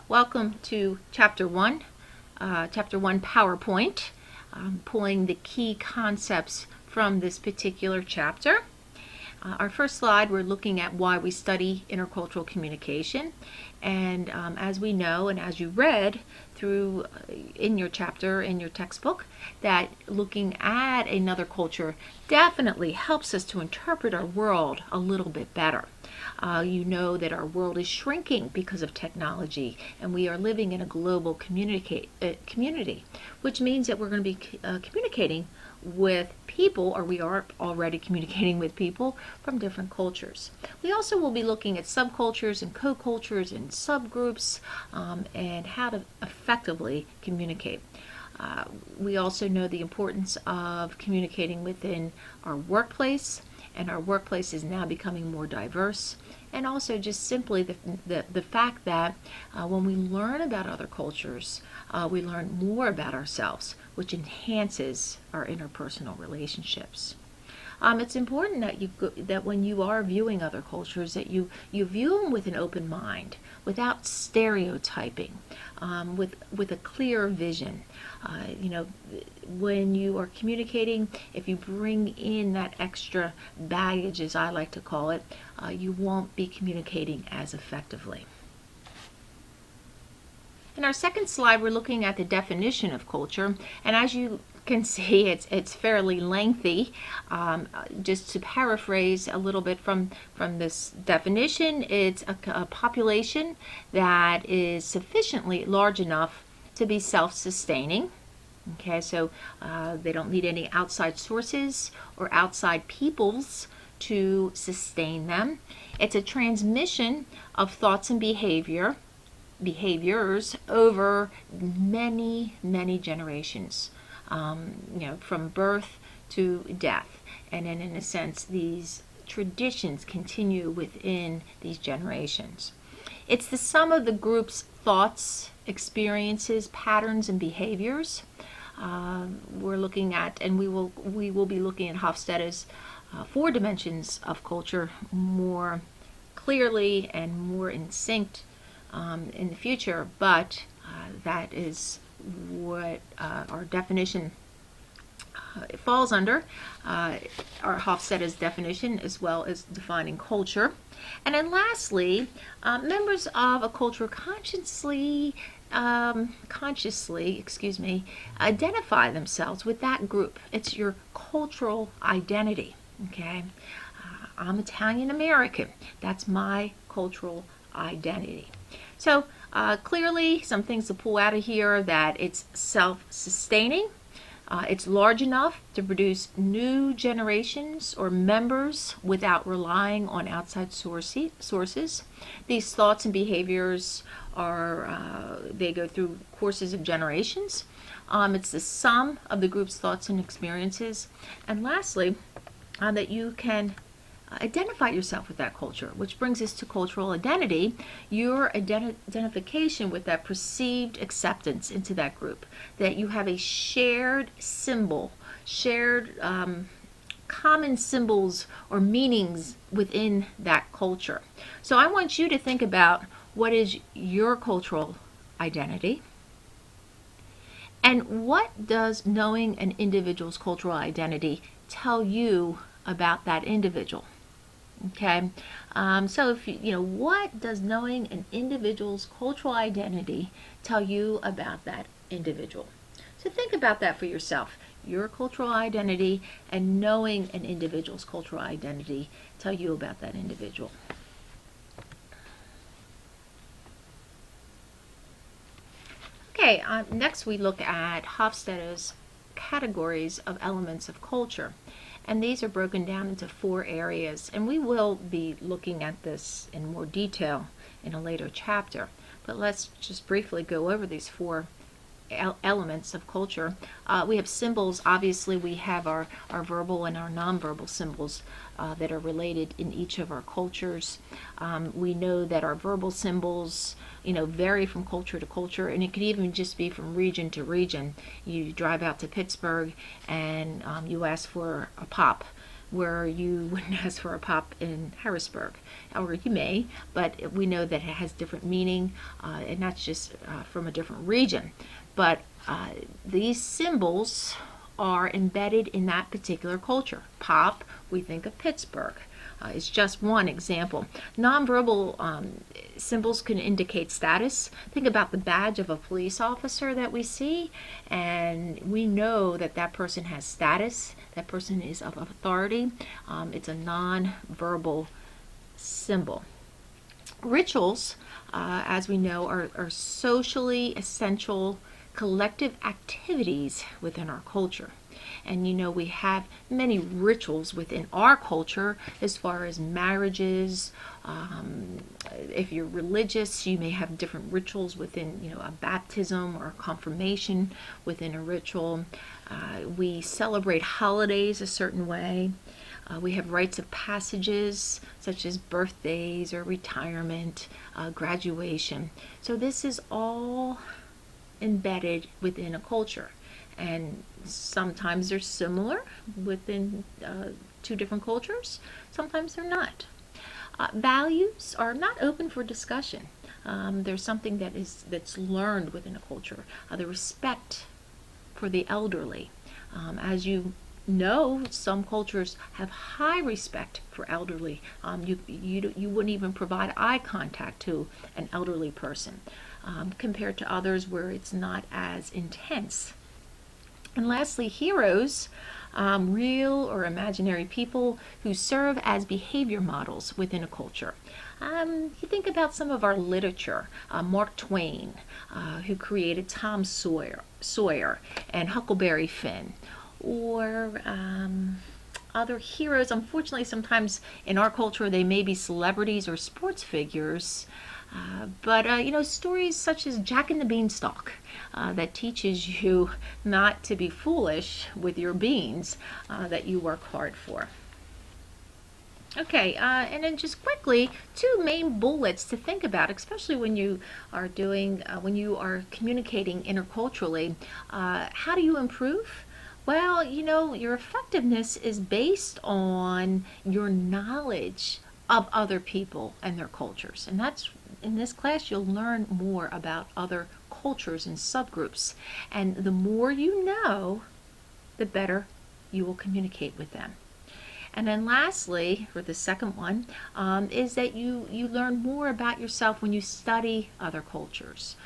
Welcome to Chapter 1, Chapter 1 PowerPoint. I'm pulling the key concepts from this particular chapter. Our first slide, we're looking at why we study intercultural communication. And as we know, and as you read through in your chapter, in your textbook, that looking at another culture definitely helps us to interpret our world a little bit better. You know that our world is shrinking because of technology, and we are living in a global community, which means that we're going to be communicating with people, or we are already communicating with people from different cultures. We also will be looking at subcultures and co-cultures and subgroups and how to effectively communicate. We also know the importance of communicating within our workplace, and our workplace is now becoming more diverse. And also just simply the fact that when we learn about other cultures, we learn more about ourselves, which enhances our interpersonal relationships. It's important that when you are viewing other cultures, that you view them with an open mind, without stereotyping, with a clear vision. When you are communicating, if you bring in that extra baggage, as I like to call it, you won't be communicating as effectively. In our second slide, we're looking at the definition of culture, and as you can see, it's fairly lengthy. Just to paraphrase a little bit from this definition, it's a population that is sufficiently large enough to be self-sustaining. Okay, so they don't need any outside sources or outside peoples to sustain them. It's a transmission of thoughts and behaviors over many generations. From birth to death. And then in a sense, these traditions continue within these generations. It's the sum of the group's thoughts, experiences, patterns, and behaviors. We're looking at, and we will be looking at Hofstede's 4 dimensions of culture more clearly and more in sync in the future, but that is what our definition it falls under, our Hofstede's definition, as well as defining culture. And then lastly, members of a culture consciously identify themselves with that group. It's your cultural identity. Okay, I'm Italian American. That's my cultural identity. So clearly, some things to pull out of here: that it's self-sustaining, it's large enough to produce new generations or members without relying on outside sources. These thoughts and behaviors they go through courses of generations. It's the sum of the group's thoughts and experiences. And lastly, that you can identify yourself with that culture, which brings us to cultural identity, your identification with that perceived acceptance into that group, that you have a shared symbol, shared common symbols or meanings within that culture. So I want you to think about what is your cultural identity, and what does knowing an individual's cultural identity tell you about that individual. Okay, so if what does knowing an individual's cultural identity tell you about that individual? So think about that for yourself. Your cultural identity and knowing an individual's cultural identity tell you about that individual. Okay, next we look at Hofstede's categories of elements of culture. And these are broken down into 4 areas, and we will be looking at this in more detail in a later chapter. But let's just briefly go over these 4 elements of culture. We have symbols. Obviously, we have our verbal and our nonverbal symbols that are related in each of our cultures. We know that our verbal symbols vary from culture to culture, and it could even just be from region to region. You drive out to Pittsburgh and you ask for a pop. where you wouldn't ask for a pop in Harrisburg, or you may, but we know that it has different meaning, and that's just from a different region. But these symbols are embedded in that particular culture. Pop, we think of Pittsburgh. Is just one example. Nonverbal symbols can indicate status. Think about the badge of a police officer that we see, and we know that that person has status. That person is of authority. It's a nonverbal symbol. Rituals, as we know, are socially essential collective activities within our culture. And we have many rituals within our culture as far as marriages. If you're religious, you may have different rituals within, a baptism or a confirmation within a ritual. We celebrate holidays a certain way. We have rites of passages such as birthdays or retirement, graduation. So this is all embedded within a culture. And sometimes they're similar within two different cultures. Sometimes they're not. Values are not open for discussion. There's something that's learned within a culture. The respect for the elderly. As you know, some cultures have high respect for elderly. You wouldn't even provide eye contact to an elderly person, compared to others where it's not as intense. And lastly, heroes, real or imaginary people who serve as behavior models within a culture. You think about some of our literature, Mark Twain, who created Tom Sawyer and Huckleberry Finn, or other heroes. Unfortunately, sometimes in our culture they may be celebrities or sports figures. But stories such as Jack and the Beanstalk, that teaches you not to be foolish with your beans that you work hard for. Okay, and then just quickly, two main bullets to think about, especially when you are communicating interculturally. How do you improve? Well, your effectiveness is based on your knowledge of other people and their cultures. And that's, in this class, you'll learn more about other cultures and subgroups. And the more you know, the better you will communicate with them. And then lastly, for the second one, is that you learn more about yourself when you study other cultures,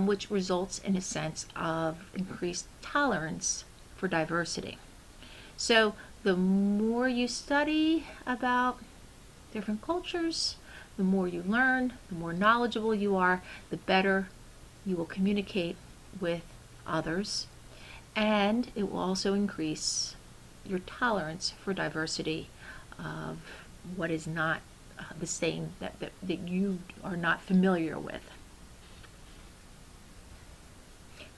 which results in a sense of increased tolerance for diversity. So the more you study about different cultures, the more you learn, the more knowledgeable you are, the better you will communicate with others, and it will also increase your tolerance for diversity of what is not the same, that you are not familiar with.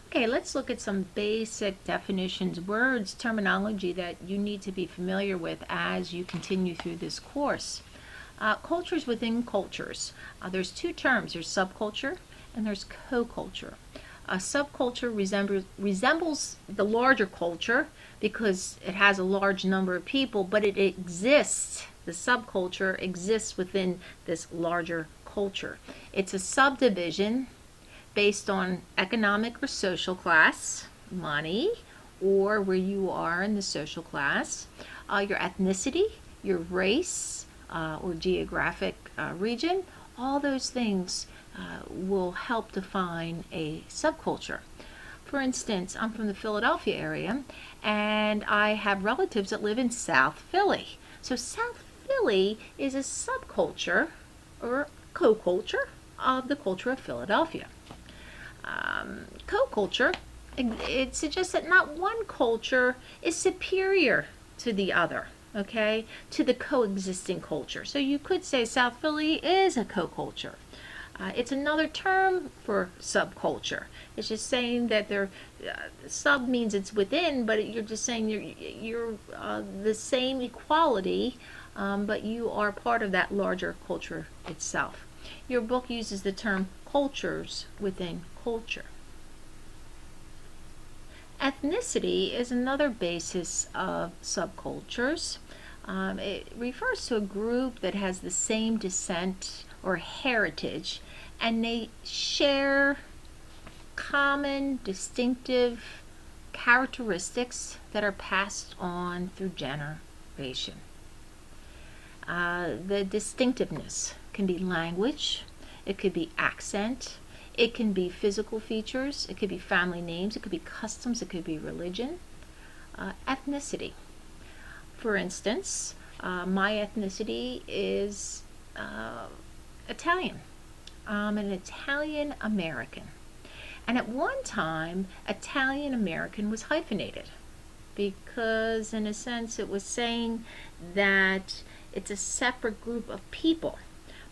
Okay, let's look at some basic definitions, words, terminology that you need to be familiar with as you continue through this course. Cultures within cultures. There's two terms. There's subculture and there's co-culture. A subculture resembles the larger culture because it has a large number of people, but it exists, the subculture exists within this larger culture. It's a subdivision based on economic or social class, money, or where you are in the social class, your ethnicity, your race, or geographic region. All those things will help define a subculture. For instance, I'm from the Philadelphia area, and I have relatives that live in South Philly. So South Philly is a subculture or co-culture of the culture of Philadelphia. Co-culture, it suggests that not one culture is superior to the other, okay, to the coexisting culture. So you could say South Philly is a co-culture. It's another term for subculture. It's just saying that sub means it's within, but you're just saying you're the same equality, but you are part of that larger culture itself. Your book uses the term cultures within culture. Ethnicity is another basis of subcultures. It refers to a group that has the same descent or heritage, and they share common, distinctive characteristics that are passed on through generation. The distinctiveness can be language, it could be accent, it can be physical features, it could be family names, it could be customs, it could be religion, ethnicity. For instance, my ethnicity is Italian. I'm an Italian American. And at one time, Italian American was hyphenated because, in a sense, it was saying that it's a separate group of people.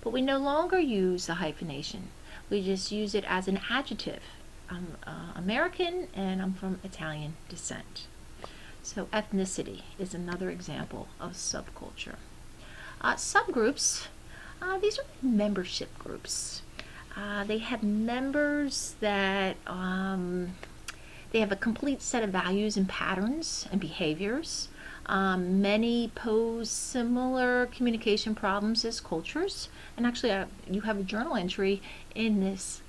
But we no longer use the hyphenation. We just use it as an adjective. I'm American and I'm from Italian descent. So ethnicity is another example of subculture. Subgroups, these are membership groups. They have members that they have a complete set of values and patterns and behaviors. Many pose similar communication problems as cultures. And actually, you have a journal entry in this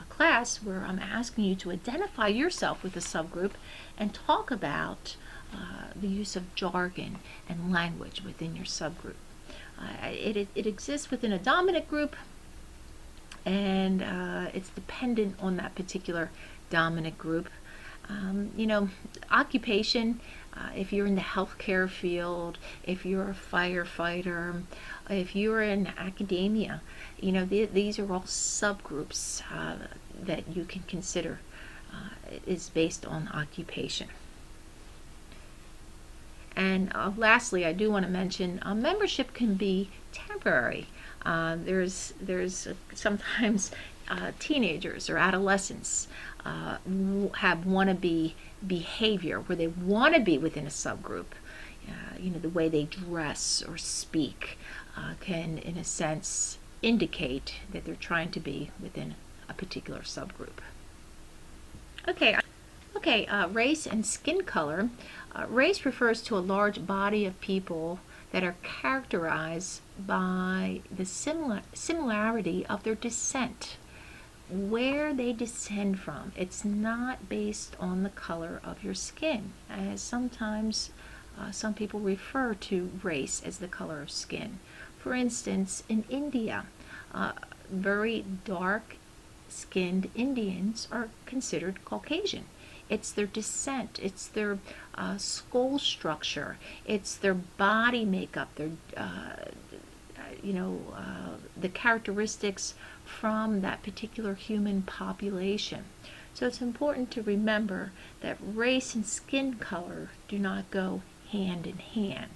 class where I'm asking you to identify yourself with a subgroup and talk about the use of jargon and language within your subgroup. It exists within a dominant group, and it's dependent on that particular dominant group. Occupation, if you're in the healthcare field, if you're a firefighter, if you're in academia, these are all subgroups that you can consider is based on occupation. And lastly, I do want to mention membership can be temporary. There's sometimes teenagers or adolescents have wannabe behavior where they want to be within a subgroup. The way they dress or speak can, in a sense, indicate that they're trying to be within a particular subgroup. Okay, race and skin color. Race refers to a large body of people that are characterized by the similarity of their descent, where they descend from. It's not based on the color of your skin, as sometimes some people refer to race as the color of skin. For instance, in India, very dark-skinned Indians are considered Caucasian. It's their descent, it's their skull structure, it's their body makeup, their the characteristics from that particular human population. So it's important to remember that race and skin color do not go hand in hand.